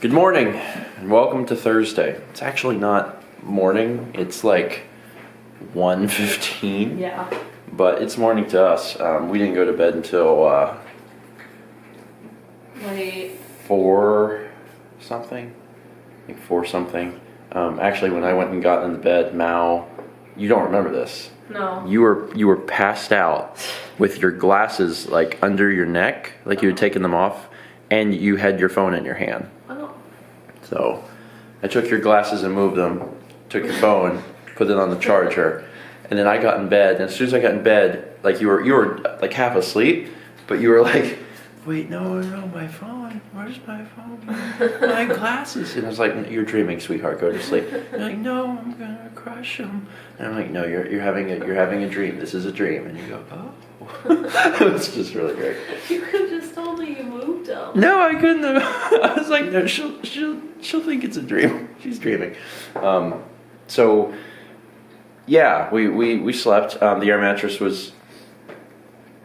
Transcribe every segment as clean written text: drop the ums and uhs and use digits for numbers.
Good morning and welcome to Thursday. It's actually not morning, it's like 1:15. Yeah. But it's morning to us. We didn't go to bed until Late. 4 something. I think 4 something. Actually, when I went and got into bed, Mao, you don't remember this. No. You were passed out with your glasses like under your neck, like you had taken them off, and you had your phone in your hand. Oh. So I took your glasses and moved them, took your phone, put it on the charger, and then I got in bed, and as soon as I got in bed, like you were like half asleep, but you were like, wait, no, my phone, where's my phone? My glasses. And I was like, you're dreaming, sweetheart, go to sleep. You're like, no, I'm gonna crush them. And I'm like, no, you're having a dream. This is a dream. And you go, oh. It was just really great. You could have just told me you moved them. No, I couldn't have. I was like, no, she'll think it's a dream. She's dreaming. So yeah, we slept. The air mattress was,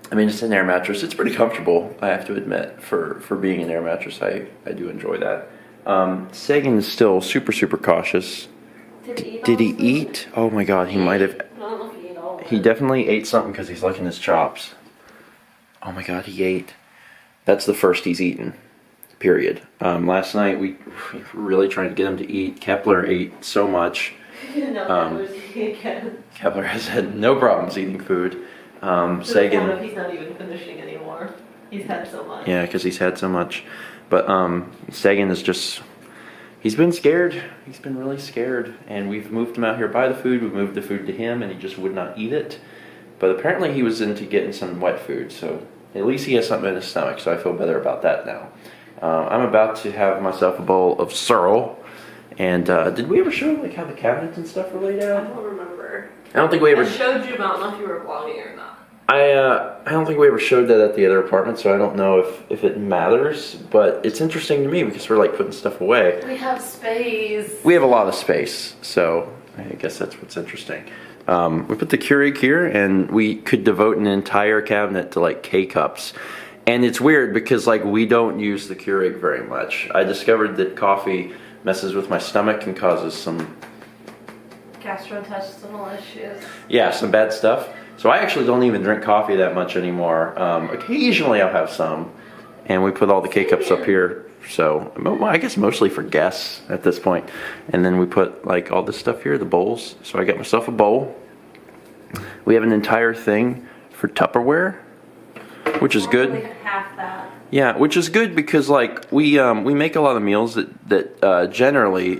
I mean, it's an air mattress. It's pretty comfortable, I have to admit, for being an air mattress. I do enjoy that. Sagan is still super cautious. Did he eat? Oh my God, he might have. I don't know if he ate all of it. He definitely ate something because he's licking his chops. Oh my God, he ate. That's the first he's eaten, period. Last night we were really trying to get him to eat. Kepler ate so much. No, Kepler's eating again. Kepler has had no problems eating food. Sagan, he's not even finishing anymore. He's had so much. Yeah, because he's had so much. But Sagan is just, he's been scared. He's been really scared. And we've moved him out here by the food. We've moved the food to him, and he just would not eat it. But apparently he was into getting some wet food, so at least he has something in his stomach, so I feel better about that now. I'm about to have myself a bowl of sorrel. And did we ever show like how the cabinets and stuff were laid I out? don't remember. I don't think we ever. I showed you, but I don't know if you were vlogging or not. I don't think we ever showed that at the other apartment, so I don't know if it matters. But it's interesting to me because we're like putting stuff away. We have space. We have a lot of space, so I guess that's what's interesting. We put the Keurig here, and we could devote an entire cabinet to like K-cups. And it's weird because like we don't use the Keurig very much. I discovered that coffee messes with my stomach and causes some Gastrointestinal issues. yeah, some bad stuff. So I actually don't even drink coffee that much anymore. Occasionally I'll have some, and we put all the K-cups up here. So I guess mostly for guests at this point. And then we put like all this stuff here, the bowls. So I got myself a bowl. We have an entire thing for Tupperware, which is good. Only half that. Yeah, which is good because like we make a lot of meals that generally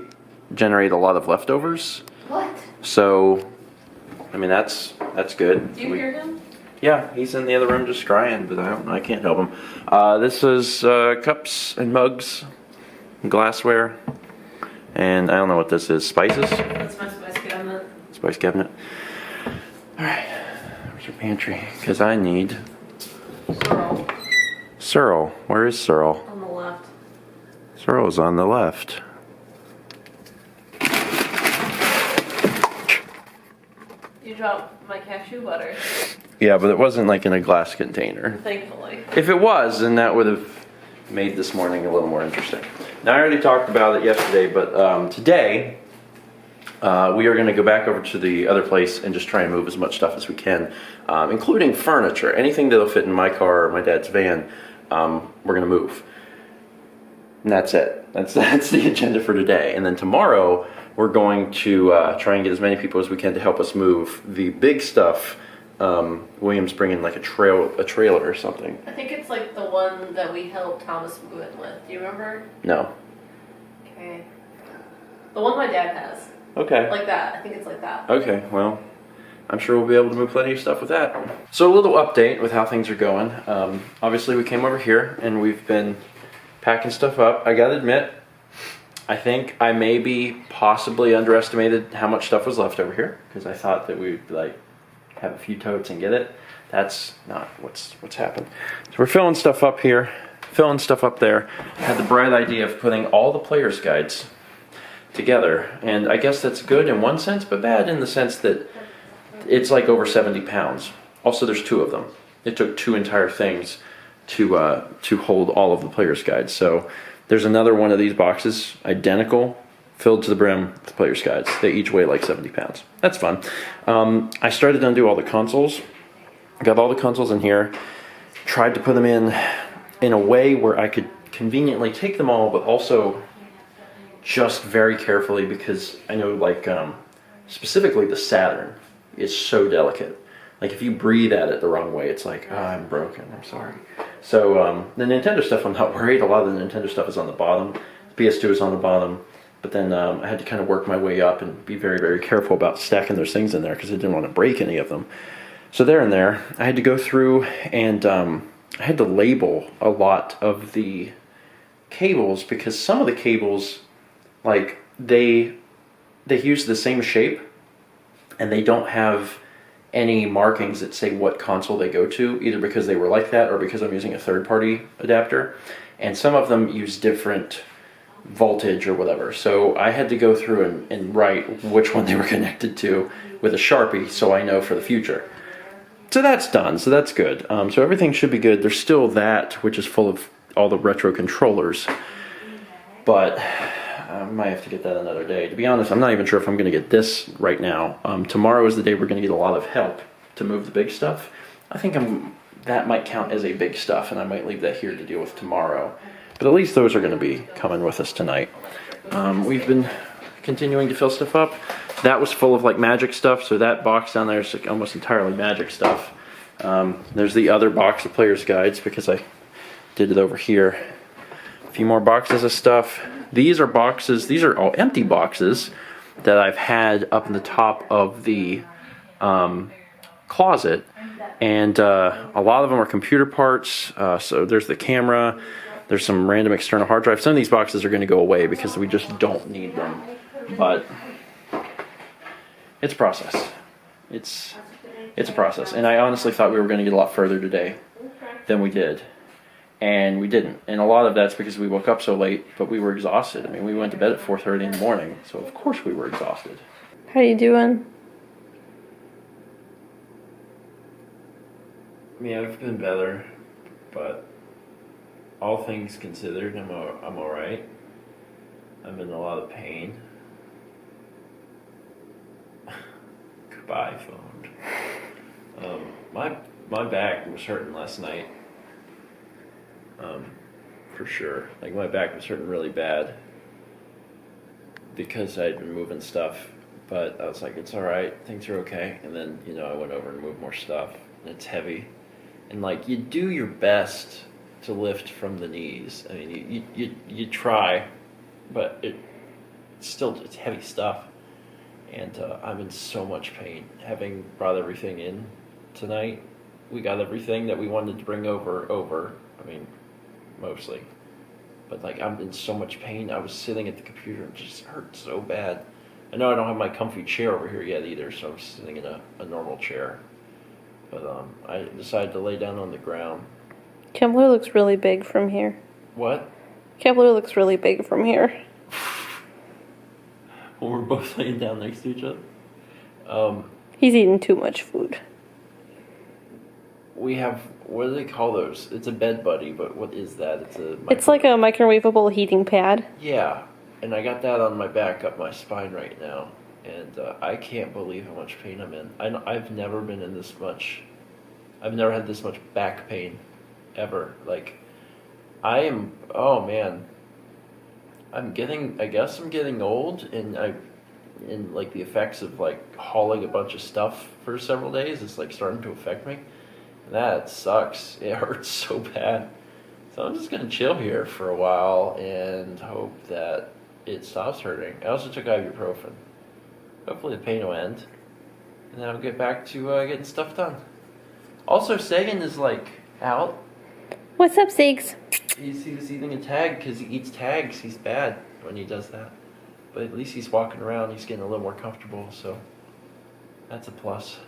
generate a lot of leftovers. What? So, I mean that's good. Do you hear him? Yeah, he's in the other room just crying, but I can't help him. This is cups and mugs, and glassware, and I don't know what this is. Spices? That's my spice cabinet. Spice cabinet. All right, where's your pantry? Because I need Sorrel. Sorrel. Where is Sorrel? On the left. Sorrel's on the left. You dropped my cashew butter. Yeah, but it wasn't like in a glass container. Thankfully. If it was, then that would have made this morning a little more interesting. Now, I already talked about it yesterday, but today we are going to go back over to the other place and just try and move as much stuff as we can, including furniture. Anything that'll fit in my car or my dad's van, we're going to move. And that's it. That's the agenda for today. And then tomorrow, we're going to try and get as many people as we can to help us move the big stuff. William's bringing like a trailer or something. I think it's like the one that we helped Thomas move in with. Do you remember? No. Okay. The one my dad has. Okay. Like that. I think it's like that. Okay, well, I'm sure we'll be able to move plenty of stuff with that. So a little update with how things are going. Obviously we came over here and we've been packing stuff up. I gotta admit, I think I maybe possibly underestimated how much stuff was left over here because I thought that we'd like have a few totes and get it. That's not what's happened. So we're filling stuff up here, filling stuff up there. I had the bright idea of putting all the players' guides together, and I guess that's good in one sense, but bad in the sense that it's like over 70 pounds. Also, there's 2 of them. It took 2 entire things to hold all of the players' guides. So There's another one of these boxes, identical, filled to the brim with player's guides. They each weigh like 70 pounds. That's fun. I started to undo all the consoles. Got all the consoles in here. Tried to put them in a way where I could conveniently take them all, but also just very carefully, because I know, like, specifically the Saturn is so delicate. Like, if you breathe at it the wrong way, it's like, oh, I'm broken, I'm sorry. So the Nintendo stuff, I'm not worried. A lot of the Nintendo stuff is on the bottom. The PS2 is on the bottom. But then I had to kind of work my way up and be very, very careful about stacking those things in there, because I didn't want to break any of them. So they're in there. I had to go through and I had to label a lot of the cables, because some of the cables, like, they use the same shape and they don't have any markings that say what console they go to, either because they were like that or because I'm using a third-party adapter. And some of them use different voltage or whatever. So I had to go through and write which one they were connected to with a Sharpie, so I know for the future. So that's done, so that's good. So everything should be good. There's still that, which is full of all the retro controllers, but I might have to get that another day. To be honest, I'm not even sure if I'm going to get this right now. Tomorrow is the day we're going to get a lot of help to move the big stuff. I think that might count as a big stuff, and I might leave that here to deal with tomorrow. But at least those are going to be coming with us tonight. We've been continuing to fill stuff up. That was full of like magic stuff, so that box down there is like almost entirely magic stuff. There's the other box of player's guides, because I did it over here. A few more boxes of stuff. These are boxes, these are all empty boxes that I've had up in the top of the closet. And a lot of them are computer parts. So there's the camera, there's some random external hard drive. Some of these boxes are going to go away because we just don't need them. But it's a process. It's a process. And I honestly thought we were going to get a lot further today than we did. And we didn't. And a lot of that's because we woke up so late, but we were exhausted. I mean, we went to bed at 4:30 in the morning, so of course we were exhausted. How you doing? I mean, I've been better, but all things considered, I'm all right. I'm in a lot of pain. Goodbye, phone. My back was hurting last night. For sure. Like, my back was hurting really bad because I'd been moving stuff, but I was like, it's all right, things are okay. And then, I went over and moved more stuff, and it's heavy. And like, you do your best to lift from the knees. I mean, you try, but it's heavy stuff. And I'm in so much pain. Having brought everything in tonight, we got everything that we wanted to bring over. I mean, mostly. But like, I'm in so much pain. I was sitting at the computer and it just hurt so bad. I know I don't have my comfy chair over here yet either, so I'm sitting in a normal chair. But I decided to lay down on the ground. Kepler looks really big from here. What? Kepler looks really big from here. Well, we're both laying down next to each other. He's eating too much food. We have, what do they call those? It's a bed buddy, but what is that? It's like a microwavable heating pad. Yeah, and I got that on my back, up my spine right now, and I can't believe how much pain I'm in. I've never been in this much. I've never had this much back pain, ever. Like, oh man. I guess I'm getting old, and like the effects of like hauling a bunch of stuff for several days is like starting to affect me. That sucks. It hurts so bad. So I'm just gonna chill here for a while and hope that it stops hurting. I also took ibuprofen. Hopefully the pain will end, and then I'll get back to getting stuff done. Also, Sagan is like out. What's up, Sigs? He was eating a tag because he eats tags. He's bad when he does that. But at least he's walking around. He's getting a little more comfortable, so that's a plus.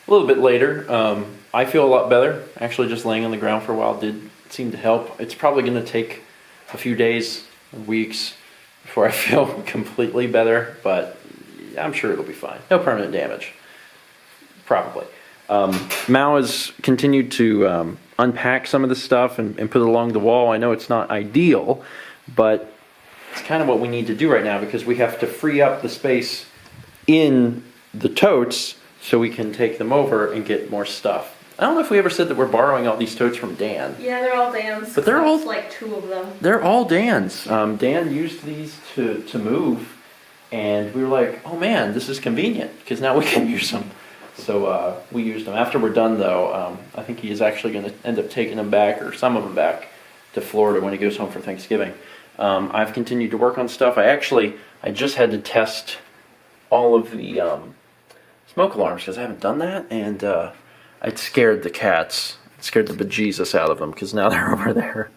A little bit later, I feel a lot better. Actually, just laying on the ground for a while did seem to help. It's probably going to take a few days, weeks, before I feel completely better, but I'm sure it'll be fine. No permanent damage. Probably. Mao has continued to unpack some of the stuff and put it along the wall. I know it's not ideal, but it's kind of what we need to do right now because we have to free up the space in the totes so we can take them over and get more stuff. I don't know if we ever said that we're borrowing all these totes from Dan. Yeah, they're all Dan's. But they're all like 2 of them. They're all Dan's. Dan used these to move, and we were like, oh man, this is convenient because now we can use them. So we used them. After we're done though, I think he is actually going to end up taking them back, or some of them back, to Florida when he goes home for Thanksgiving. I've continued to work on stuff. I just had to test all of the smoke alarms because I haven't done that, and it scared the cats. It scared the bejesus out of them because now they're over there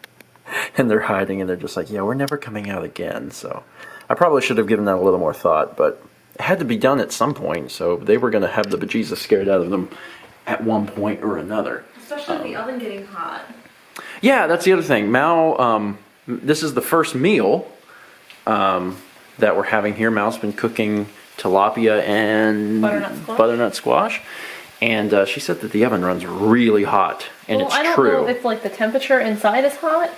and they're hiding and they're just like, yeah, we're never coming out again. So I probably should have given that a little more thought, but it had to be done at some point, so they were going to have the bejesus scared out of them at one point or another. Especially the oven getting hot. Yeah, that's the other thing. Mal, this is the first meal that we're having here. Mal's been cooking tilapia and butternut squash. And she said that the oven runs really hot, and it's true. I don't know if like the temperature inside is hot,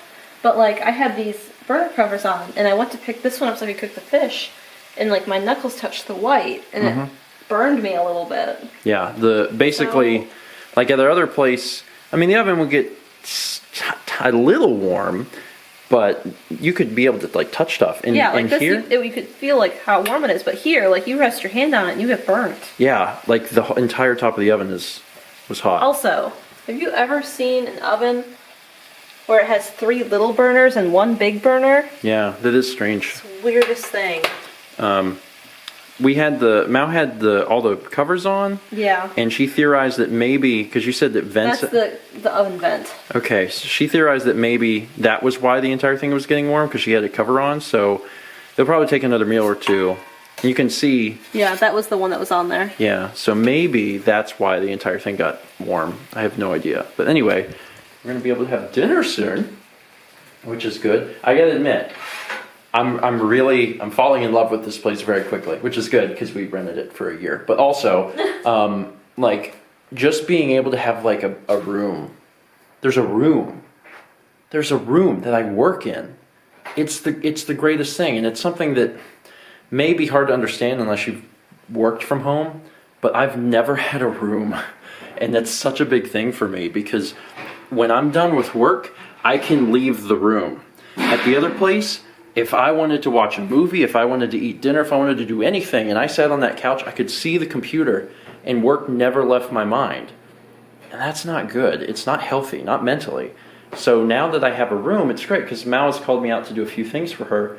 but like I had these burner covers on, and I went to pick this one up so I could cook the fish, and like my knuckles touched the white, and it burned me a little bit. Yeah, like at our other place, I mean the oven would get a little warm, but you could be able to like touch stuff. And, yeah, like and this, here, you could feel like how warm it is. But here, like you rest your hand on it and you get burnt. Yeah, like the entire top of the oven was hot. Also, have you ever seen an oven where it has 3 little burners and 1 big burner? Yeah, that is strange. It's the weirdest thing. Mal had all the covers on. Yeah. And she theorized that maybe, because you said that vents. That's the oven vent. Okay, so she theorized that maybe that was why the entire thing was getting warm, because she had a cover on. So they'll probably take another meal or two. You can see. Yeah, that was the one that was on there. Yeah, so maybe that's why the entire thing got warm. I have no idea. But anyway, we're going to be able to have dinner soon, which is good. I got to admit, I'm falling in love with this place very quickly, which is good because we rented it for a year. But also, like just being able to have like a room. There's a room that I work in. It's the greatest thing, and it's something that may be hard to understand unless you've worked from home. But I've never had a room, and that's such a big thing for me because when I'm done with work, I can leave the room. At the other place, if I wanted to watch a movie, if I wanted to eat dinner, if I wanted to do anything, and I sat on that couch, I could see the computer, and work never left my mind. And that's not good. It's not healthy, not mentally. So now that I have a room, it's great, because Mal has called me out to do a few things for her.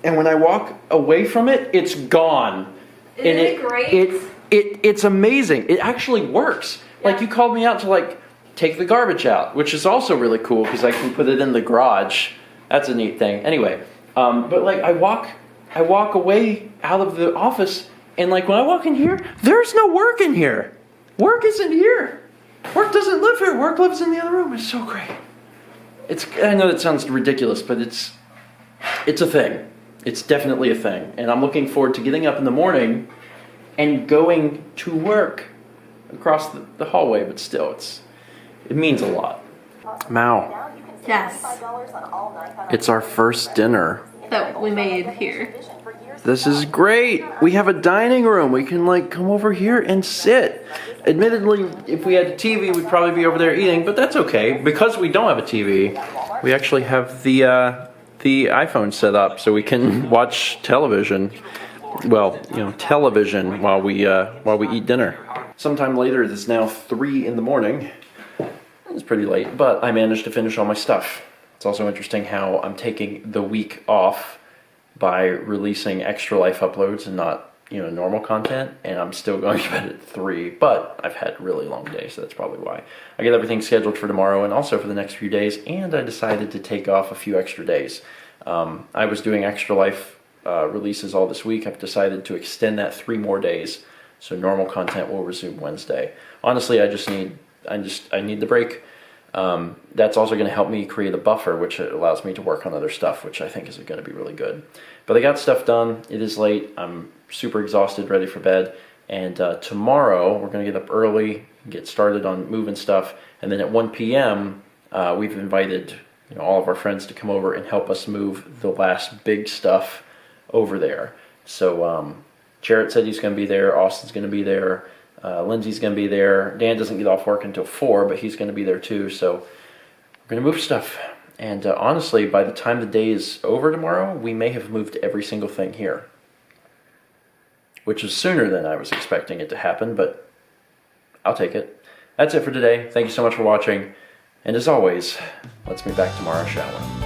And when I walk away from it, it's gone. Isn't it great? It's amazing. It actually works. Yeah. Like you called me out to like take the garbage out, which is also really cool, because I can put it in the garage. That's a neat thing. Anyway, but like I walk away out of the office, and like when I walk in here, there's no work in here. Work isn't here. Work doesn't live here. Work lives in the other room. It's so great. I know that sounds ridiculous, but it's a thing. It's definitely a thing. And I'm looking forward to getting up in the morning and going to work across the hallway, but still, it means a lot. Mal. Yes. It's our first dinner That we made here. This is great. We have a dining room. We can like come over here and sit. Admittedly, if we had a TV, we'd probably be over there eating, but that's okay. Because we don't have a TV, we actually have the iPhone set up so we can watch television. Well, television while we eat dinner. Sometime later, it's now 3 in the morning. It's pretty late, but I managed to finish all my stuff. It's also interesting how I'm taking the week off by releasing extra life uploads and not, normal content, and I'm still going to bed at 3, but I've had really long days, so that's probably why. I get everything scheduled for tomorrow and also for the next few days, and I decided to take off a few extra days. I was doing extra life releases all this week. I've decided to extend that 3 more days, so normal content will resume Wednesday. Honestly, I need the break. That's also going to help me create a buffer, which allows me to work on other stuff, which I think is going to be really good. But I got stuff done. It is late. I'm super exhausted, ready for bed. And tomorrow, we're going to get up early, get started on moving stuff. And then at 1 p.m., we've invited all of our friends to come over and help us move the last big stuff over there. So Jarrett said he's going to be there. Austin's going to be there. Lindsay's going to be there. Dan doesn't get off work until 4, but he's going to be there too. So we're going to move stuff. And honestly, by the time the day is over tomorrow, we may have moved every single thing here, which is sooner than I was expecting it to happen, but I'll take it. That's it for today. Thank you so much for watching. And as always, let's meet back tomorrow, shall we?